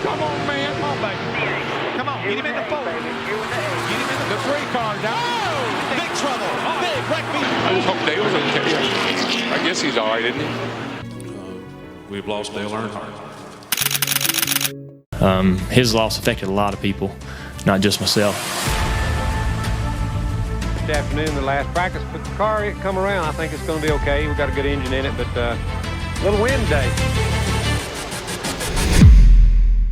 Come on, man. Come on, baby. Come on, get him in the four. Get him in the three car. Oh! Big trouble. Big wreck me. I just hope Dale's okay. I guess he's all right, isn't he? We've lost Dale Earnhardt. His loss affected a lot of people, not just myself. This afternoon, the last practice, but the car it come around. I think it's going to be okay. We've got a good engine in it, but a little wind day.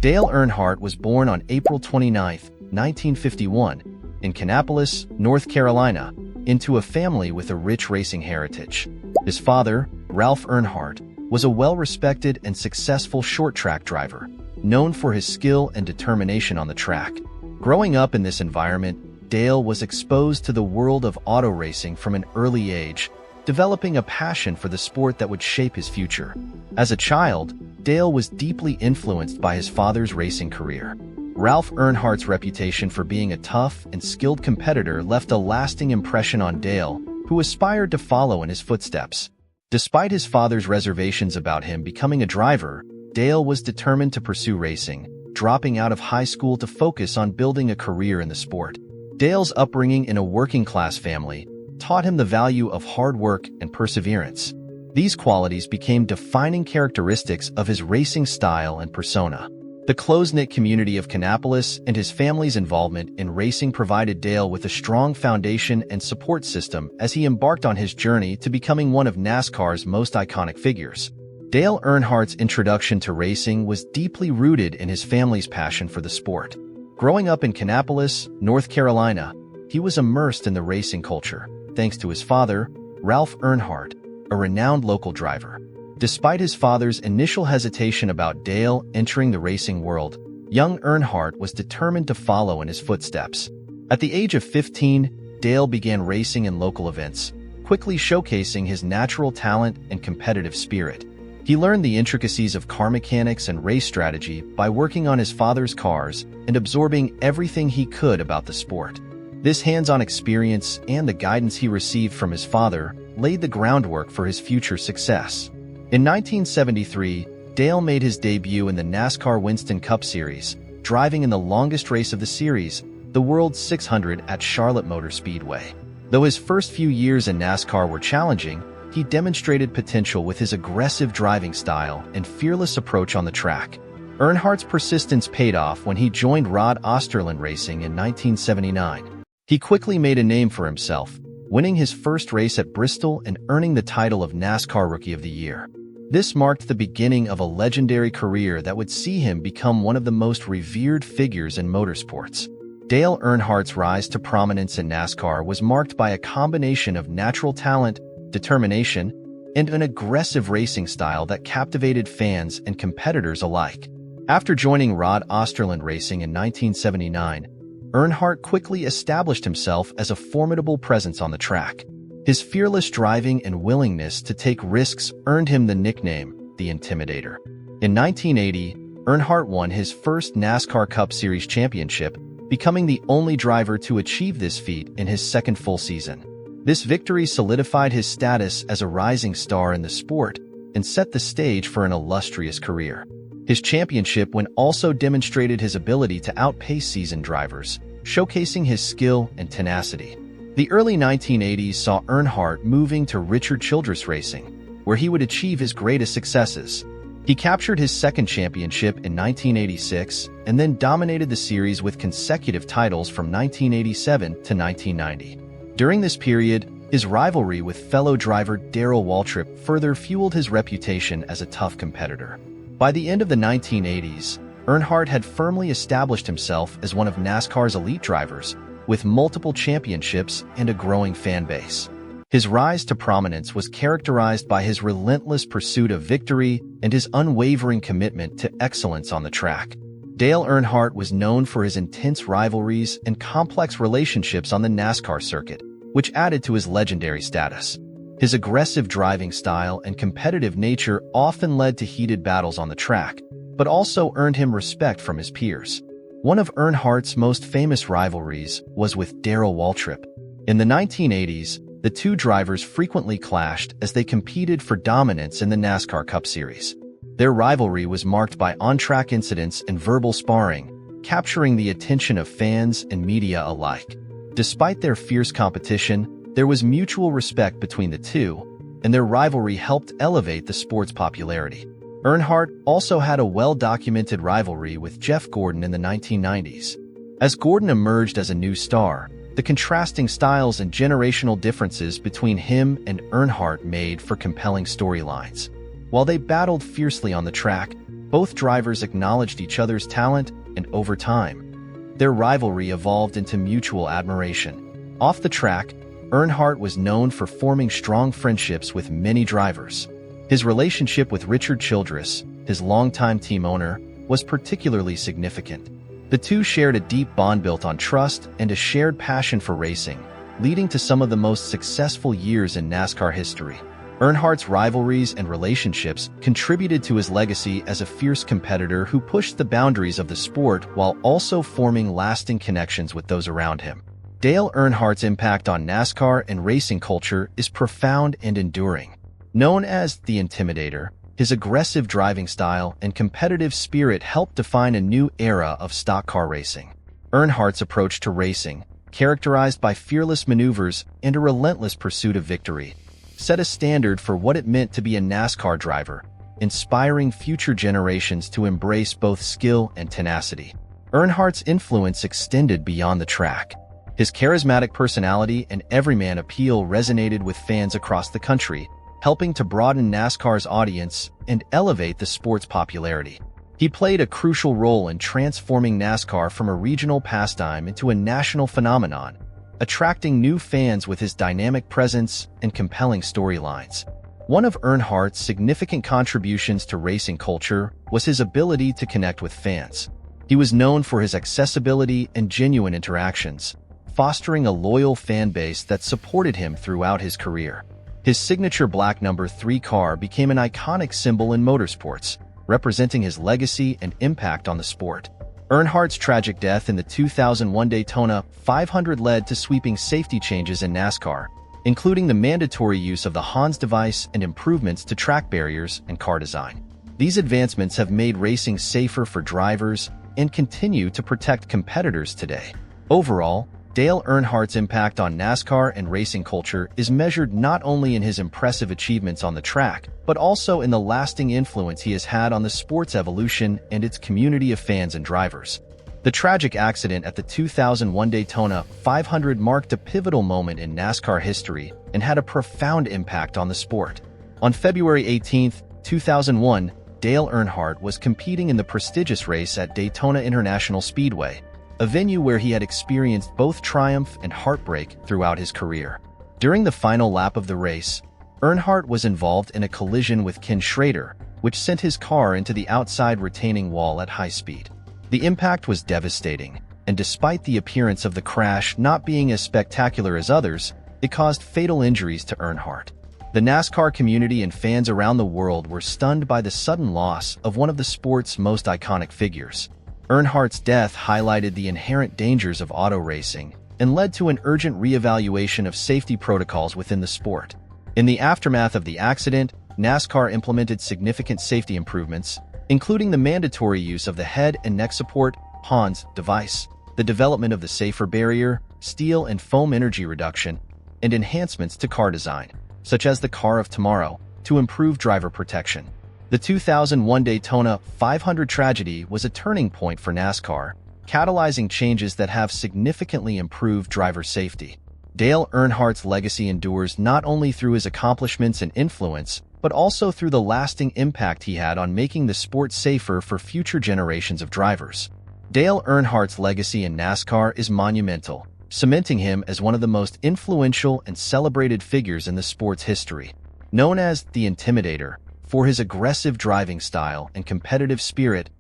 Dale Earnhardt was born on April 29, 1951, in Kannapolis, North Carolina, into a family with a rich racing heritage. His father, Ralph Earnhardt, was a well-respected and successful short-track driver, known for his skill and determination on the track. Growing up in this environment, Dale was exposed to the world of auto racing from an early age, developing a passion for the sport that would shape his future. As a child, Dale was deeply influenced by his father's racing career. Ralph Earnhardt's reputation for being a tough and skilled competitor left a lasting impression on Dale, who aspired to follow in his footsteps. Despite his father's reservations about him becoming a driver, Dale was determined to pursue racing, dropping out of high school to focus on building a career in the sport. Dale's upbringing in a working-class family taught him the value of hard work and perseverance. These qualities became defining characteristics of his racing style and persona. The close-knit community of Kannapolis and his family's involvement in racing provided Dale with a strong foundation and support system as he embarked on his journey to becoming one of NASCAR's most iconic figures. Dale Earnhardt's introduction to racing was deeply rooted in his family's passion for the sport. Growing up in Kannapolis, North Carolina, he was immersed in the racing culture, thanks to his father, Ralph Earnhardt, a renowned local driver. Despite his father's initial hesitation about Dale entering the racing world, young Earnhardt was determined to follow in his footsteps. At the age of 15, Dale began racing in local events, quickly showcasing his natural talent and competitive spirit. He learned the intricacies of car mechanics and race strategy by working on his father's cars and absorbing everything he could about the sport. This hands-on experience and the guidance he received from his father laid the groundwork for his future success. In 1973, Dale made his debut in the NASCAR Winston Cup Series, driving in the longest race of the series, the World's 600 at Charlotte Motor Speedway. Though his first few years in NASCAR were challenging, he demonstrated potential with his aggressive driving style and fearless approach on the track. Earnhardt's persistence paid off when he joined Rod Osterlund Racing in 1979. He quickly made a name for himself, winning his first race at Bristol and earning the title of NASCAR Rookie of the Year. This marked the beginning of a legendary career that would see him become one of the most revered figures in motorsports. Dale Earnhardt's rise to prominence in NASCAR was marked by a combination of natural talent, determination, and an aggressive racing style that captivated fans and competitors alike. After joining Rod Osterlund Racing in 1979, Earnhardt quickly established himself as a formidable presence on the track. His fearless driving and willingness to take risks earned him the nickname, the Intimidator. In 1980, Earnhardt won his first NASCAR Cup Series championship, becoming the only driver to achieve this feat in his second full season. This victory solidified his status as a rising star in the sport and set the stage for an illustrious career. His championship win also demonstrated his ability to outpace seasoned drivers, showcasing his skill and tenacity. The early 1980s saw Earnhardt moving to Richard Childress Racing, where he would achieve his greatest successes. He captured his second championship in 1986 and then dominated the series with consecutive titles from 1987 to 1990. During this period, his rivalry with fellow driver Darrell Waltrip further fueled his reputation as a tough competitor. By the end of the 1980s, Earnhardt had firmly established himself as one of NASCAR's elite drivers, with multiple championships and a growing fan base. His rise to prominence was characterized by his relentless pursuit of victory and his unwavering commitment to excellence on the track. Dale Earnhardt was known for his intense rivalries and complex relationships on the NASCAR circuit, which added to his legendary status. His aggressive driving style and competitive nature often led to heated battles on the track, but also earned him respect from his peers. One of Earnhardt's most famous rivalries was with Darrell Waltrip. In the 1980s, the two drivers frequently clashed as they competed for dominance in the NASCAR Cup Series. Their rivalry was marked by on-track incidents and verbal sparring, capturing the attention of fans and media alike. Despite their fierce competition, there was mutual respect between the two, and their rivalry helped elevate the sport's popularity. Earnhardt also had a well-documented rivalry with Jeff Gordon in the 1990s. As Gordon emerged as a new star, the contrasting styles and generational differences between him and Earnhardt made for compelling storylines. While they battled fiercely on the track, both drivers acknowledged each other's talent, and over time, their rivalry evolved into mutual admiration. Off the track, Earnhardt was known for forming strong friendships with many drivers. His relationship with Richard Childress, his longtime team owner, was particularly significant. The two shared a deep bond built on trust and a shared passion for racing, leading to some of the most successful years in NASCAR history. Earnhardt's rivalries and relationships contributed to his legacy as a fierce competitor who pushed the boundaries of the sport while also forming lasting connections with those around him. Dale Earnhardt's impact on NASCAR and racing culture is profound and enduring. Known as the Intimidator, his aggressive driving style and competitive spirit helped define a new era of stock car racing. Earnhardt's approach to racing, characterized by fearless maneuvers and a relentless pursuit of victory, set a standard for what it meant to be a NASCAR driver, inspiring future generations to embrace both skill and tenacity. Earnhardt's influence extended beyond the track. His charismatic personality and everyman appeal resonated with fans across the country, helping to broaden NASCAR's audience and elevate the sport's popularity. He played a crucial role in transforming NASCAR from a regional pastime into a national phenomenon, attracting new fans with his dynamic presence and compelling storylines. One of Earnhardt's significant contributions to racing culture was his ability to connect with fans. He was known for his accessibility and genuine interactions, fostering a loyal fan base that supported him throughout his career. His signature black number 3 car became an iconic symbol in motorsports, representing his legacy and impact on the sport. Earnhardt's tragic death in the 2001 Daytona 500 led to sweeping safety changes in NASCAR, including the mandatory use of the Hans device and improvements to track barriers and car design. These advancements have made racing safer for drivers and continue to protect competitors today. Overall, Dale Earnhardt's impact on NASCAR and racing culture is measured not only in his impressive achievements on the track, but also in the lasting influence he has had on the sport's evolution and its community of fans and drivers. The tragic accident at the 2001 Daytona 500 marked a pivotal moment in NASCAR history and had a profound impact on the sport. On February 18, 2001, Dale Earnhardt was competing in the prestigious race at Daytona International Speedway, a venue where he had experienced both triumph and heartbreak throughout his career. During the final lap of the race, Earnhardt was involved in a collision with Ken Schrader, which sent his car into the outside retaining wall at high speed. The impact was devastating, and despite the appearance of the crash not being as spectacular as others, it caused fatal injuries to Earnhardt. The NASCAR community and fans around the world were stunned by the sudden loss of one of the sport's most iconic figures. Earnhardt's death highlighted the inherent dangers of auto racing and led to an urgent reevaluation of safety protocols within the sport. In the aftermath of the accident, NASCAR implemented significant safety improvements, including the mandatory use of the head and neck support (HANS) device, the development of the safer barrier, steel and foam energy reduction, and enhancements to car design, such as the Car of Tomorrow, to improve driver protection. The 2001 Daytona 500 tragedy was a turning point for NASCAR, catalyzing changes that have significantly improved driver safety. Dale Earnhardt's legacy endures not only through his accomplishments and influence, but also through the lasting impact he had on making the sport safer for future generations of drivers. Dale Earnhardt's legacy in NASCAR is monumental, cementing him as one of the most influential and celebrated figures in the sport's history. Known as the Intimidator, for his aggressive driving style and competitive spirit,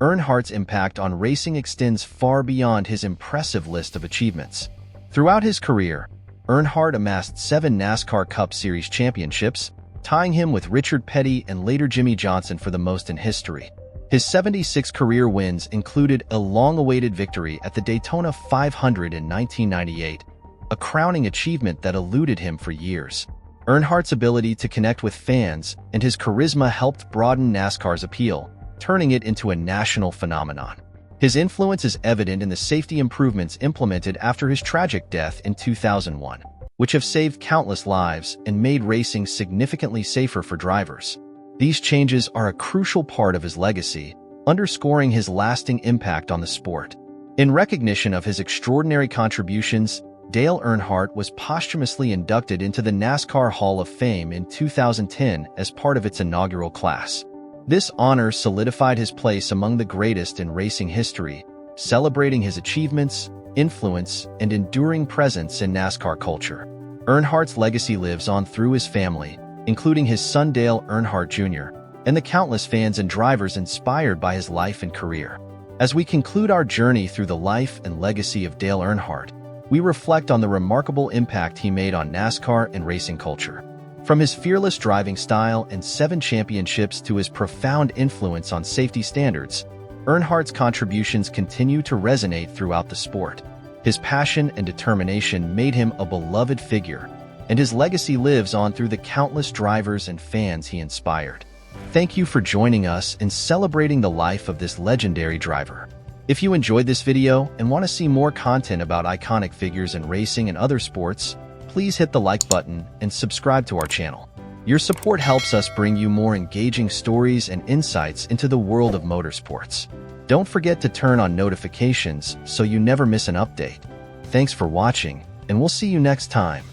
Earnhardt's impact on racing extends far beyond his impressive list of achievements. Throughout his career, Earnhardt amassed 7 NASCAR Cup Series championships, tying him with Richard Petty and later Jimmy Johnson for the most in history. His 76 career wins included a long-awaited victory at the Daytona 500 in 1998, a crowning achievement that eluded him for years. Earnhardt's ability to connect with fans and his charisma helped broaden NASCAR's appeal, turning it into a national phenomenon. His influence is evident in the safety improvements implemented after his tragic death in 2001, which have saved countless lives and made racing significantly safer for drivers. These changes are a crucial part of his legacy, underscoring his lasting impact on the sport. In recognition of his extraordinary contributions, Dale Earnhardt was posthumously inducted into the NASCAR Hall of Fame in 2010 as part of its inaugural class. This honor solidified his place among the greatest in racing history, celebrating his achievements, influence, and enduring presence in NASCAR culture. Earnhardt's legacy lives on through his family, including his son Dale Earnhardt Jr., and the countless fans and drivers inspired by his life and career. As we conclude our journey through the life and legacy of Dale Earnhardt, we reflect on the remarkable impact he made on NASCAR and racing culture. From his fearless driving style and 7 championships to his profound influence on safety standards, Earnhardt's contributions continue to resonate throughout the sport. His passion and determination made him a beloved figure, and his legacy lives on through the countless drivers and fans he inspired. Thank you for joining us in celebrating the life of this legendary driver. If you enjoyed this video and want to see more content about iconic figures in racing and other sports, please hit the like button and subscribe to our channel. Your support helps us bring you more engaging stories and insights into the world of motorsports. Don't forget to turn on notifications so you never miss an update. Thanks for watching, and we'll see you next time.